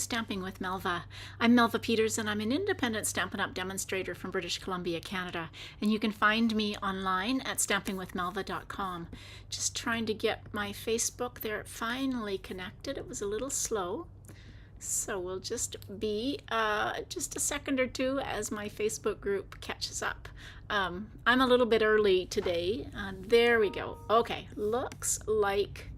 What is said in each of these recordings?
Stamping with Melva. I'm Melva Peters and I'm an independent Stampin' Up! Demonstrator from British Columbia, Canada. And you can find me online at stampingwithmelva.com. Just trying to get my Facebook there finally connected. It was a little slow. So we'll just be just a second or two as my Facebook group catches up. I'm a little bit early today. There we go. Okay, looks like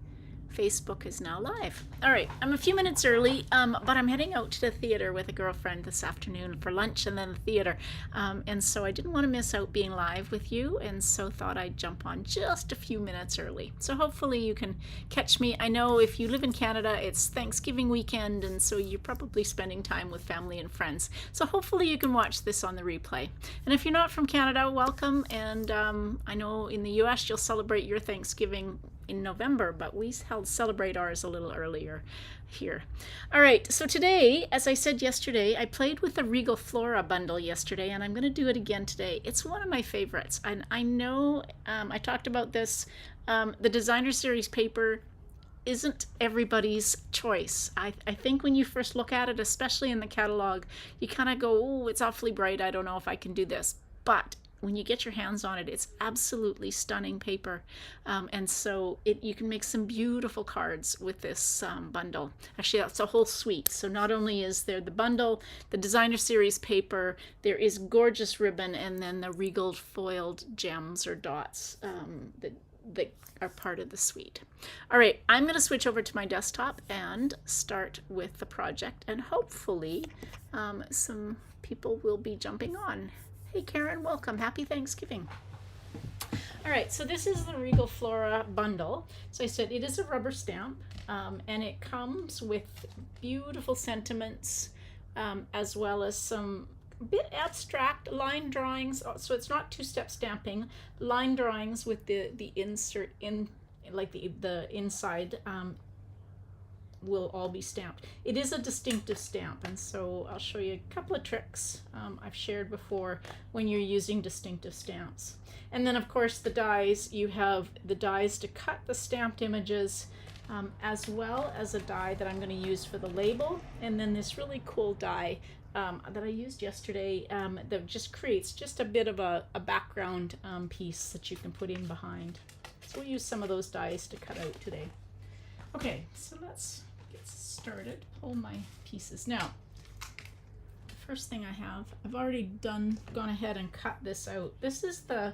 Facebook is now live. All right, I'm a few minutes early, but I'm heading out to the theater with a girlfriend this afternoon for lunch and then the theater. And so I didn't want to miss out being live with you, and so thought I'd jump on just a few minutes early. So hopefully you can catch me. I know if you live in Canada, it's Thanksgiving weekend, and so you're probably spending time with family and friends. So hopefully you can watch this on the replay. And if you're not from Canada, welcome. And I know in the US you'll celebrate your Thanksgiving in November, but we celebrate ours a little earlier here. All right, so today, as I said yesterday, I played with the Regal Flora bundle yesterday, and I'm going to do it again today. It's one of my favorites, and I know I talked about this. The designer series paper isn't everybody's choice. I think when you first look at it, especially in the catalog, you kind of go, oh, it's awfully bright. I don't know if I can do this. But when you get your hands on it, it's absolutely stunning paper. And so you can make some beautiful cards with this bundle. Actually, that's a whole suite. So not only is there the bundle, the designer series paper, there is gorgeous ribbon, and then the Regal foiled gems or dots that are part of the suite. All right, I'm going to switch over to my desktop and start with the project, and hopefully some people will be jumping on. Hey Karen, welcome. Happy Thanksgiving. All right, so this is the Regal Flora bundle. So I said it is a rubber stamp, and it comes with beautiful sentiments, as well as some bit abstract line drawings. So it's not two-step stamping. Line drawings with the insert in, like the inside, will all be stamped. It is a distinctive stamp, and so I'll show you a couple of tricks I've shared before when you're using distinctive stamps. And then of course the dies, you have the dies to cut the stamped images, as well as a die that I'm going to use for the label, and then this really cool die that I used yesterday that just creates just a bit of a background piece that you can put in behind. So we'll use some of those dies to cut out today. Okay, so let's get started. Pull my pieces. Now, the first thing I have, I've already gone ahead and cut this out. This is the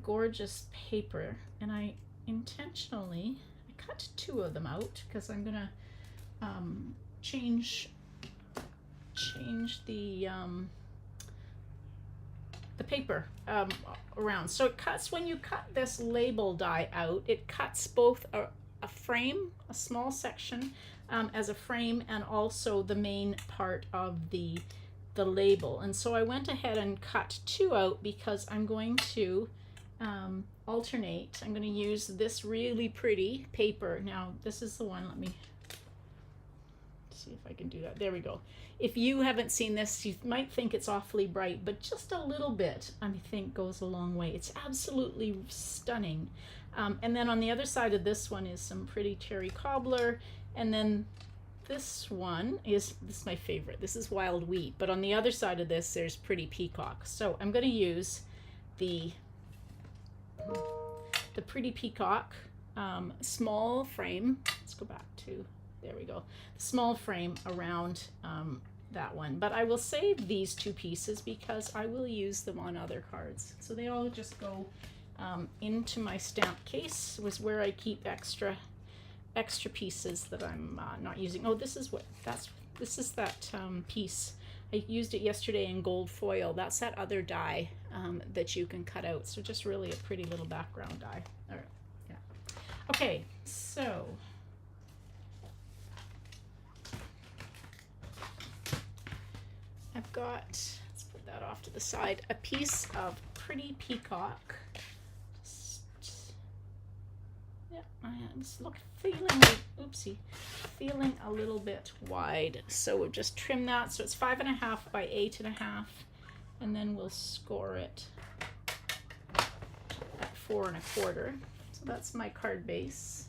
gorgeous paper, and I intentionally cut two of them out because I'm gonna change the paper around. So it cuts, when you cut this label die out, it cuts both a frame, a small section as a frame, and also the main part of the label. And so I went ahead and cut two out because I'm going to alternate. I'm going to use this really pretty paper. Now this is the one, let me see if I can do that. There we go. If you haven't seen this, you might think it's awfully bright, but just a little bit I think goes a long way. It's absolutely stunning. And then on the other side of this one is some pretty cherry cobbler, and then this one is my favorite. This is wild wheat, but on the other side of this there's pretty peacock. So I'm going to use the pretty peacock small frame. Let's go back to, there we go, the small frame around that one. But I will save these two pieces because I will use them on other cards. So they all just go into my stamp case, was where I keep extra pieces that I'm not using. Oh, this is that piece. I used it yesterday in gold foil. That's that other die that you can cut out. So just really a pretty little background die. All right, yeah. Okay, so I've got, let's put that off to the side, a piece of pretty peacock. Yeah, I'm just feeling a little bit wide. So we'll just trim that. So it's 5.5 by 8.5, and then we'll score it at 4.25. So that's my card base.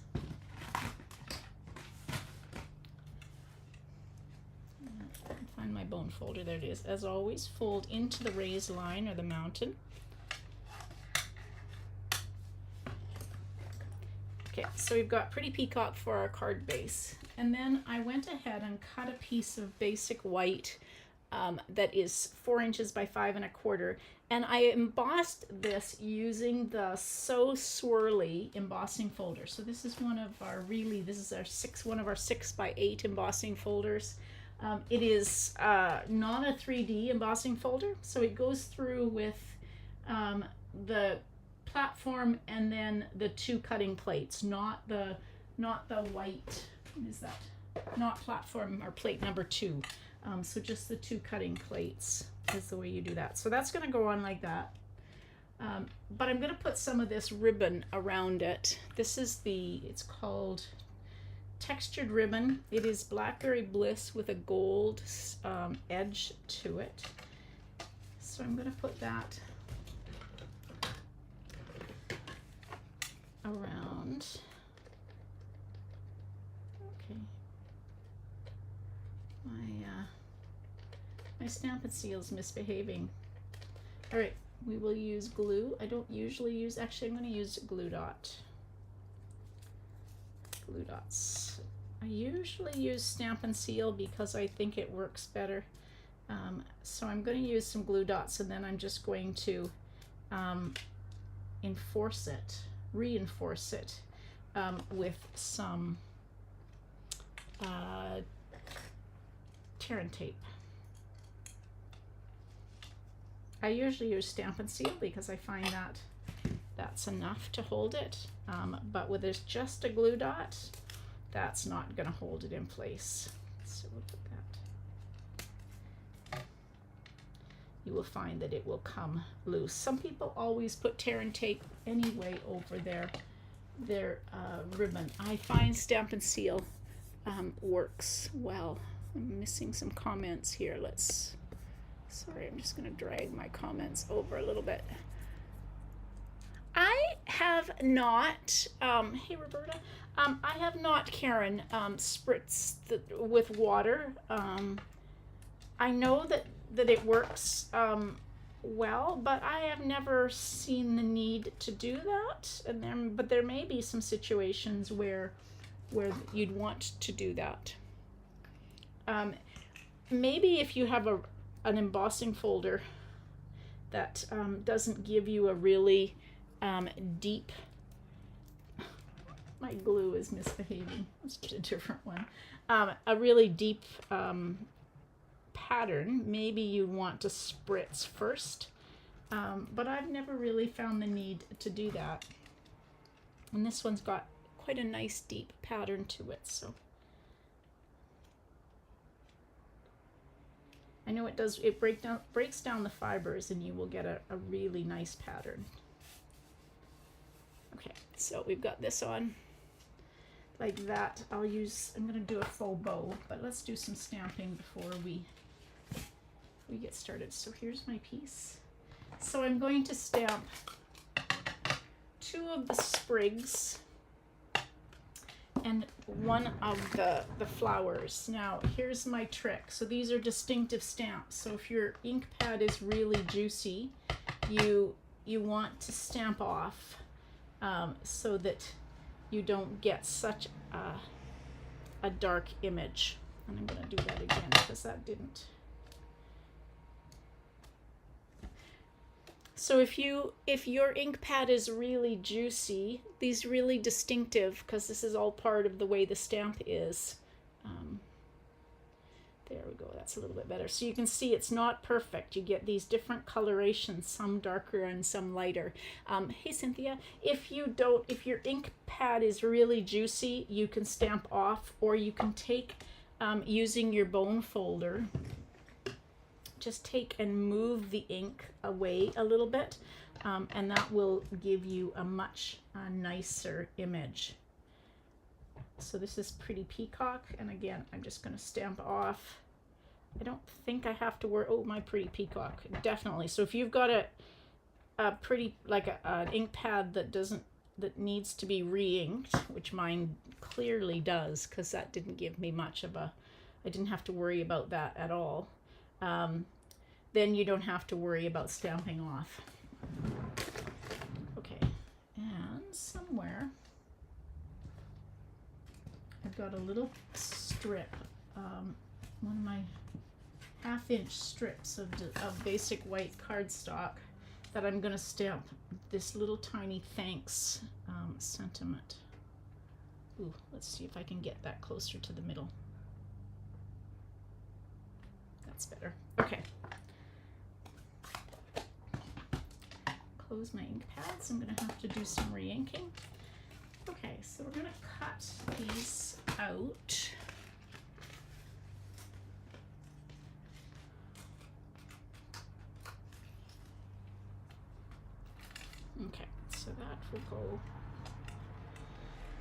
find my bone folder. There it is. As always, fold into the raised line or the mountain. Okay, so we've got Pretty Peacock for our card base. And then I went ahead and cut a piece of basic white that is 4 inches by 5 1/4. And I embossed this using the So Swirly embossing folder. So this is one of our one of our 6 by 8 embossing folders. It is not a 3D embossing folder, so it goes through with the platform and then the 2 cutting plates, not the white. What is that? Not platform or plate number 2. So just the 2 cutting plates is the way you do that. So that's going to go on like that. But I'm going to put some of this ribbon around it. This is it's called Textured Ribbon. It is Blackberry Bliss with a gold edge to it. So I'm going to put that around. Okay. My Stampin' Seal's misbehaving. All right, we will use glue. I don't usually use, actually I'm going to use glue dot. Glue dots. I usually use Stampin' Seal because I think it works better. So I'm going to use some glue dots, and then I'm just going to reinforce it with some tear and tape. I usually use Stampin' Seal because I find that that's enough to hold it, but with just a glue dot, that's not going to hold it in place. So we'll put that. You will find that it will come loose. Some people always put tear and tape anyway over their ribbon. I find Stampin' Seal works well. I'm missing some comments here. Sorry, I'm just going to drag my comments over a little bit. I have not, hey Roberta, I have not, Karen, spritzed with water. I know that it works well, but I have never seen the need to do that. But there may be some situations where you'd want to do that. Maybe if you have an embossing folder that doesn't give you a really deep, my glue is misbehaving, let's get a different one, a really deep pattern, maybe you want to spritz first, but I've never really found the need to do that. And this one's got quite a nice deep pattern to it, so I know it does, it breaks down the fibers and you will get a really nice pattern. Okay, so we've got this on like that. I'm going to do a faux bow, but let's do some stamping before we get started. So here's my piece. So I'm going to stamp 2 of the sprigs and 1 of the flowers. Now here's my trick. So these are distinctive stamps. So if your ink pad is really juicy, you want to stamp off so that you don't get such a dark image. And I'm going to do that again because that didn't. So if your ink pad is really juicy, these really distinctive, because this is all part of the way the stamp is. There we go, that's a little bit better. So you can see it's not perfect. You get these different colorations, some darker and some lighter. Hey Cynthia, if your ink pad is really juicy, you can stamp off, or you can take, using your bone folder, just take and move the ink away a little bit, and that will give you a much nicer image. So this is Pretty Peacock, and again I'm just going to stamp off. I don't think I have to worry. Oh, my Pretty Peacock, definitely. So if you've got a pretty, like an ink pad that needs to be re-inked, which mine clearly does, because that didn't give me much of a I didn't have to worry about that at all. Then you don't have to worry about stamping off. Okay, and somewhere I've got a little strip, one of my half-inch strips of basic white cardstock that I'm going to stamp this little tiny thanks sentiment. Ooh, let's see if I can get that closer to the middle. That's better. Okay. Close my ink pads. I'm going to have to do some re-inking. Okay, so we're going to cut these out. Okay, so that will go,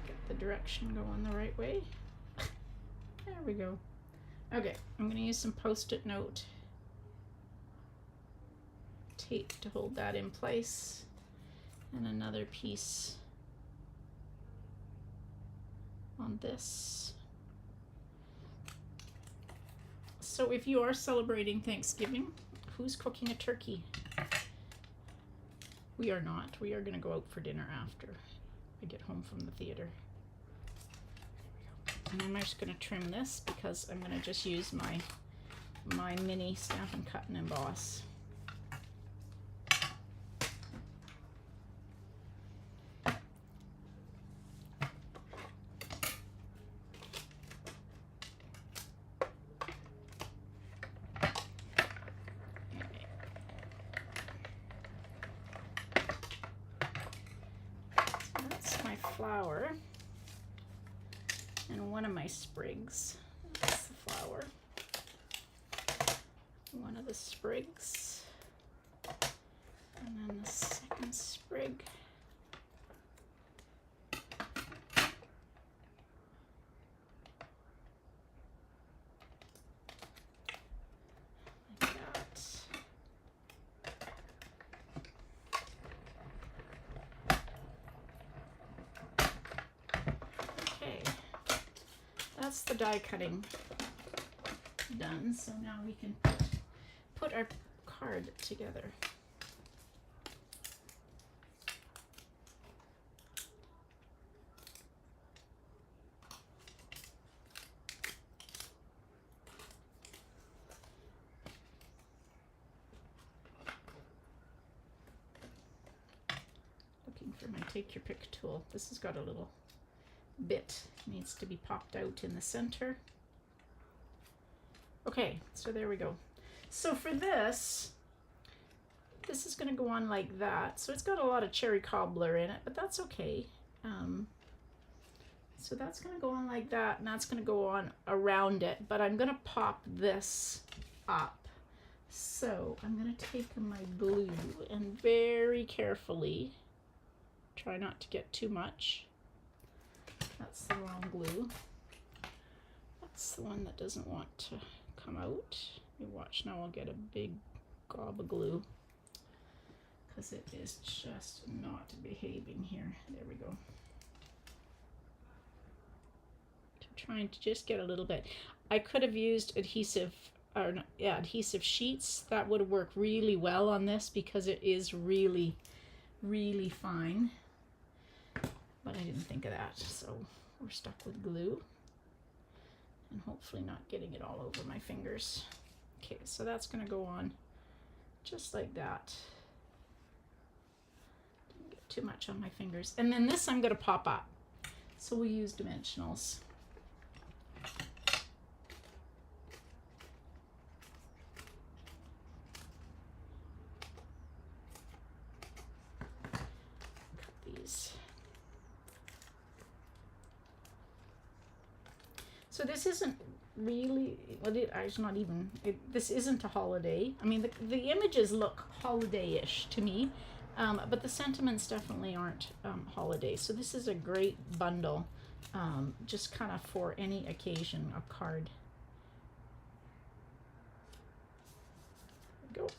get the direction going the right way. There we go. Okay, I'm going to use some Post-it note tape to hold that in place, and another piece on this. So if you are celebrating Thanksgiving, who's cooking a turkey? We are not. We are going to go out for dinner after I get home from the theater. And I'm just going to trim this because I'm going to just use my mini Stampin' Cut and Emboss. Flower and one of my sprigs. That's the flower. One of the sprigs, and then the second sprig. Like that. That's the die cutting done, so now we can put our card together. Looking for my take your pick tool. This has got a little bit, needs to be popped out in the center. Okay, so there we go. So for this is going to go on like that. So it's got a lot of cherry cobbler in it, but that's okay. So that's going to go on like that, and that's going to go on around it, but I'm going to pop this up. So I'm going to take my glue and very carefully, try not to get too much. That's the wrong glue. That's the one that doesn't want to come out. You watch now, I'll get a big gob of glue because it is just not behaving here. There we go. Trying to just get a little bit. I could have used adhesive, or yeah, adhesive sheets. That would have worked really well on this because it is really, really fine. But I didn't think of that, so we're stuck with glue and hopefully not getting it all over my fingers. Okay, so that's going to go on just like that. Didn't get too much on my fingers. And then this I'm going to pop up. So we'll use dimensionals. Cut these. So this isn't really, well, it's not even, this isn't a holiday. I mean, the images look holiday-ish to me, but the sentiments definitely aren't holiday. So this is a great bundle, just kind of for any occasion, a card. There we go.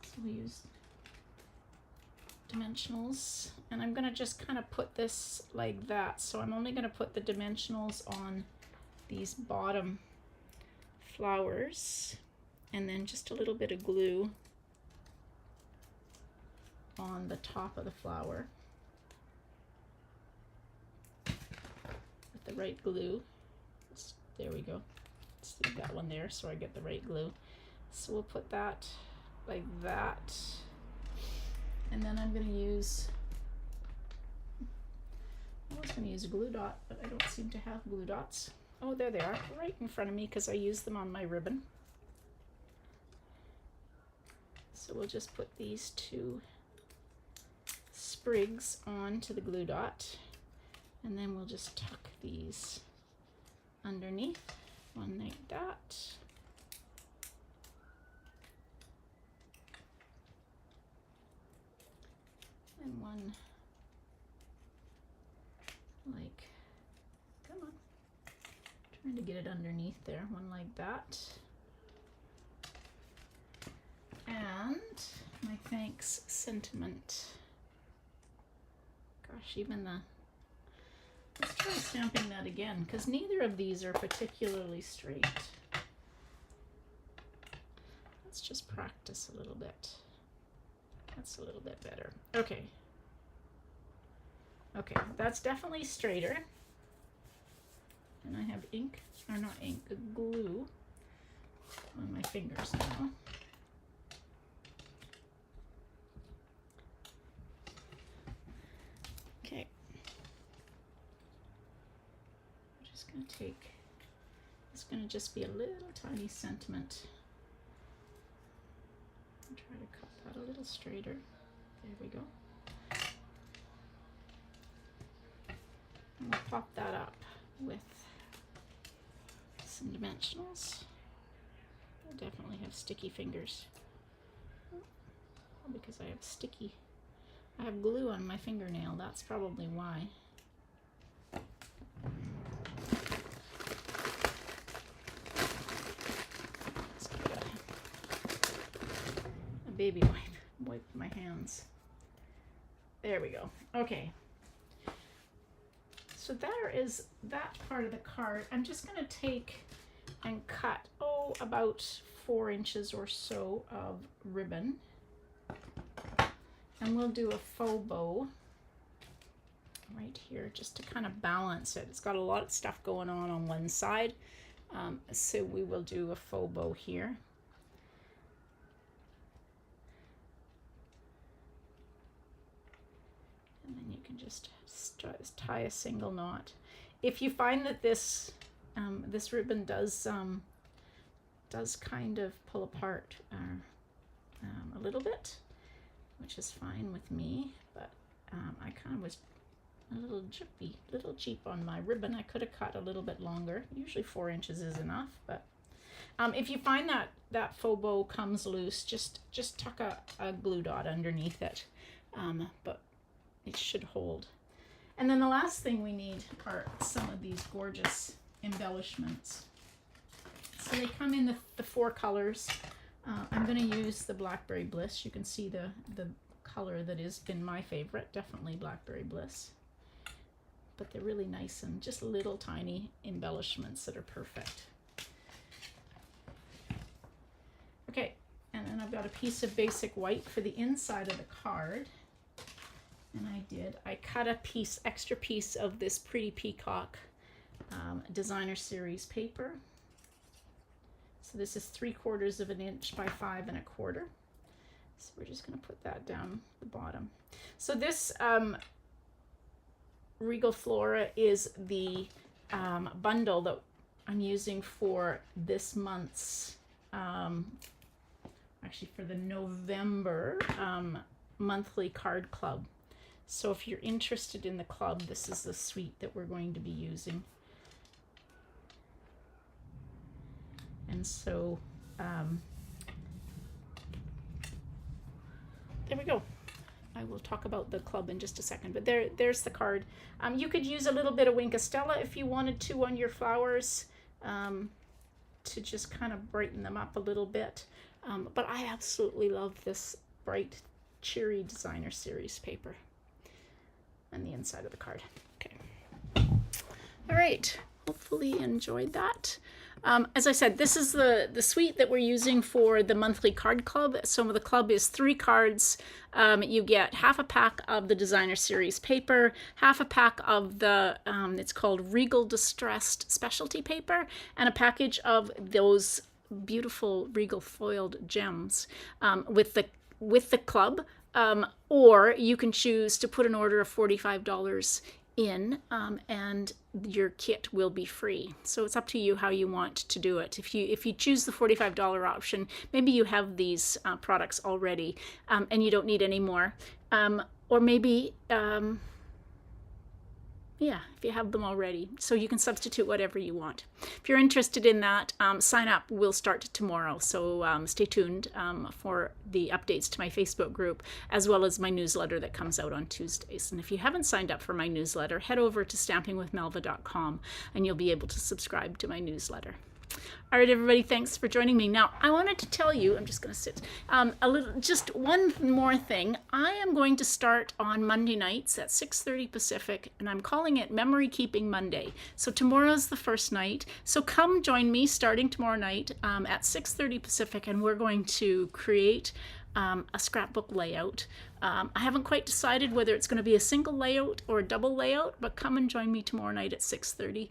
So we use dimensionals, and I'm going to just kind of put this like that. So I'm only going to put the dimensionals on these bottom flowers, and then just a little bit of glue on the top of the flower with the right glue. There we go. Let's leave that one there so I get the right glue. So we'll put that like that. And then I'm going to use, I was going to use a glue dot, but I don't seem to have glue dots. Oh, there they are, right in front of me, because I used them on my ribbon. So we'll just put these two sprigs onto the glue dot, and then we'll just tuck these underneath, one like that. And one like, come on, trying to get it underneath there, one like that. And my thanks sentiment. Gosh, even the, let's try stamping that again, because neither of these are particularly straight. Let's just practice a little bit. That's a little bit better. Okay. Okay, that's definitely straighter. And I have ink, or not ink, glue on my fingers now. Okay. I'm just going to take, it's going to just be a little tiny sentiment. I'll try to cut that a little straighter. There we go. And we'll pop that up with some dimensionals. I definitely have sticky fingers. Because I have glue on my fingernail, that's probably why. Let's get a baby wipe my hands. There we go. Okay. So there is that part of the card. I'm just going to take and cut, about 4 inches or so of ribbon. And we'll do a faux bow right here just to kind of balance it. It's got a lot of stuff going on one side. So we will do a faux bow here. And then you can just tie a single knot. If you find that this this ribbon does kind of pull apart a little bit, which is fine with me, but I kind of was a little cheap on my ribbon. I could have cut a little bit longer. Usually 4 inches is enough, but if you find that faux bow comes loose, just tuck a glue dot underneath it, but it should hold. And then the last thing we need are some of these gorgeous embellishments. So they come in the 4 colors. I'm going to use the Blackberry Bliss. You can see the color that has been my favorite, definitely Blackberry Bliss. But they're really nice and just little tiny embellishments that are perfect. Okay, and then I've got a piece of basic white for the inside of the card. And I cut a extra piece of this Pretty Peacock designer series paper. So this is 3/4 of an inch by 5 1/4. So we're just going to put that down the bottom. So this Regal Flora is the bundle that I'm using for this month's, actually for the November monthly card club. So if you're interested in the club, this is the suite that we're going to be using. And so there we go. I will talk about the club in just a second, but there's the card. You could use a little bit of Wink of Stella if you wanted to on your flowers, to just kind of brighten them up a little bit. But I absolutely love this bright cheery designer series paper on the inside of the card. Okay. All right. Hopefully you enjoyed that. As I said, this is the suite that we're using for the monthly card club. So the club is 3 cards. You get half a pack of the designer series paper, half a pack of the, it's called Regal Distressed specialty paper, and a package of those beautiful Regal foiled gems with the club. Or you can choose to put an order of $45 in, and your kit will be free. So it's up to you how you want to do it. If you choose the $45 option, maybe you have these products already and you don't need any more, or maybe yeah, if you have them already. So you can substitute whatever you want. If you're interested in that, sign up. We'll start tomorrow. So stay tuned for the updates to my Facebook group, as well as my newsletter that comes out on Tuesdays. And if you haven't signed up for my newsletter, head over to stampingwithmelva.com and you'll be able to subscribe to my newsletter. All right, everybody, thanks for joining me. Now, I wanted to tell you, I'm just going to sit, just one more thing. I am going to start on Monday nights at 6:30 Pacific, and I'm calling it Memory Keeping Monday. So tomorrow's the first night. So come join me starting tomorrow night at 6:30 Pacific, and we're going to create a scrapbook layout. I haven't quite decided whether it's going to be a single layout or a double layout, but come and join me tomorrow night at 6:30.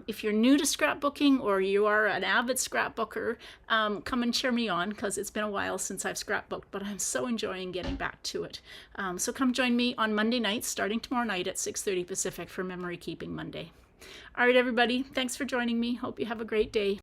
If you're new to scrapbooking or you are an avid scrapbooker, come and cheer me on, because it's been a while since I've scrapbooked, but I'm so enjoying getting back to it. So come join me on Monday nights starting tomorrow night at 6:30 Pacific for Memory Keeping Monday. All right, everybody, thanks for joining me. Hope you have a great day.